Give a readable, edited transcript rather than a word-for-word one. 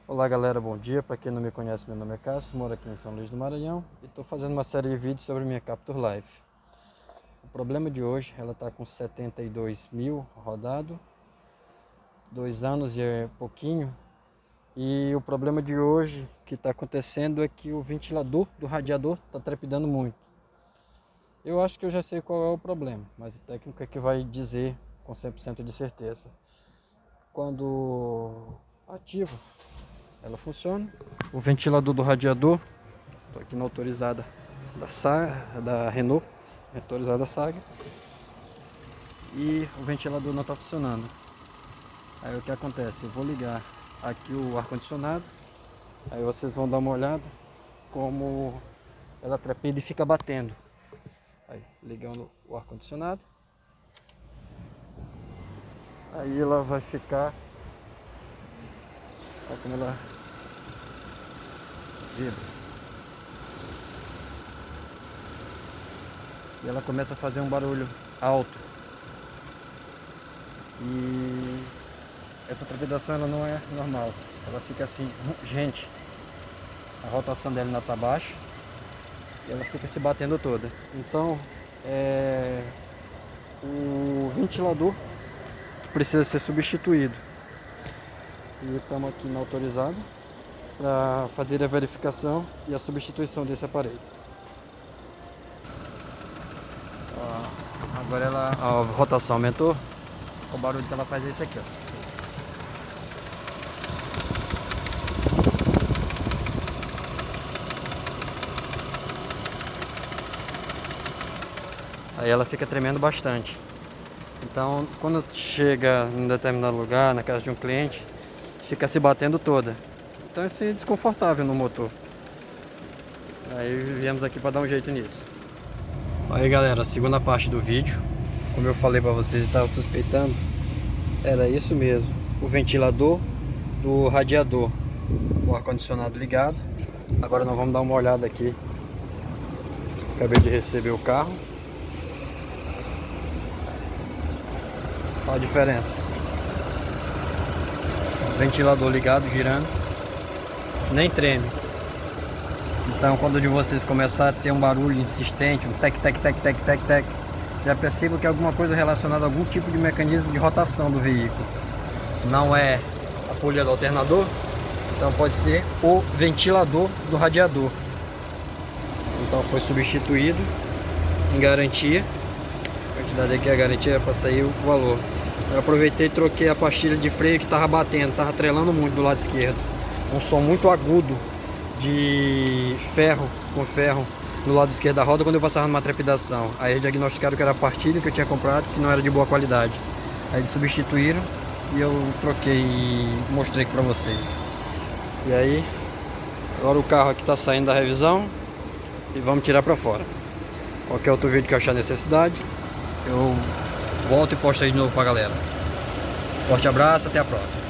Olá galera, bom dia. Para quem não me conhece, meu nome é Cássio, moro aqui em São Luís do Maranhão e estou fazendo uma série de vídeos sobre minha Captur Life. O problema de hoje, ela está com 72 mil rodado, 2 anos e pouquinho, e o problema de hoje que está acontecendo é que o ventilador do radiador está trepidando muito. Eu acho que eu já sei qual é o problema, mas o técnico é que vai dizer com 100% de certeza. Quando ativo, ela funciona. O ventilador do radiador, estou aqui na autorizada da Renault, autorizada Saga, e o ventilador não está funcionando. Aí o que acontece? Eu vou ligar aqui o ar-condicionado, aí vocês vão dar uma olhada como ela trepida e fica batendo. Aí ligando o ar-condicionado, aí ela vai ficar, olha como ela vibra. E ela começa a fazer um barulho alto. E essa trepidação ela não é normal. Ela fica assim, gente, a rotação dela ainda está baixa e ela fica se batendo toda. Então o ventilador precisa ser substituído. E estamos aqui na autorizada para fazer a verificação e a substituição desse aparelho. Agora a rotação aumentou. O barulho que ela faz é esse aqui, ó. Aí ela fica tremendo bastante. Então, quando chega em determinado lugar, na casa de um cliente, fica se batendo toda. Então isso é desconfortável no motor. Aí viemos aqui para dar um jeito nisso. Aí galera, a segunda parte do vídeo, como eu falei para vocês, estava suspeitando, era isso mesmo. O ventilador do radiador, o ar-condicionado ligado. Agora nós vamos dar uma olhada aqui. Acabei de receber o carro. Olha a diferença. Ventilador ligado, girando, nem treme. Então quando de vocês começar a ter um barulho insistente, um tec, tec, tec, tec, tec, tec, já perceba que é alguma coisa relacionada a algum tipo de mecanismo de rotação do veículo. Não é a polha do alternador, então pode ser o ventilador do radiador. Então foi substituído em garantia. A quantidade aqui é a garantia para sair o valor. Eu aproveitei e troquei a pastilha de freio que estava batendo, estava trelando muito do lado esquerdo. Um som muito agudo de ferro com ferro no lado esquerdo da roda quando eu passava numa trepidação. Aí diagnosticaram que era a pastilha que eu tinha comprado, que não era de boa qualidade. Aí eles substituíram e eu troquei e mostrei aqui para vocês. E aí, agora o carro aqui está saindo da revisão e vamos tirar para fora. Qualquer outro vídeo que eu achar necessidade, eu volto e posto aí de novo pra galera. Forte abraço, até a próxima.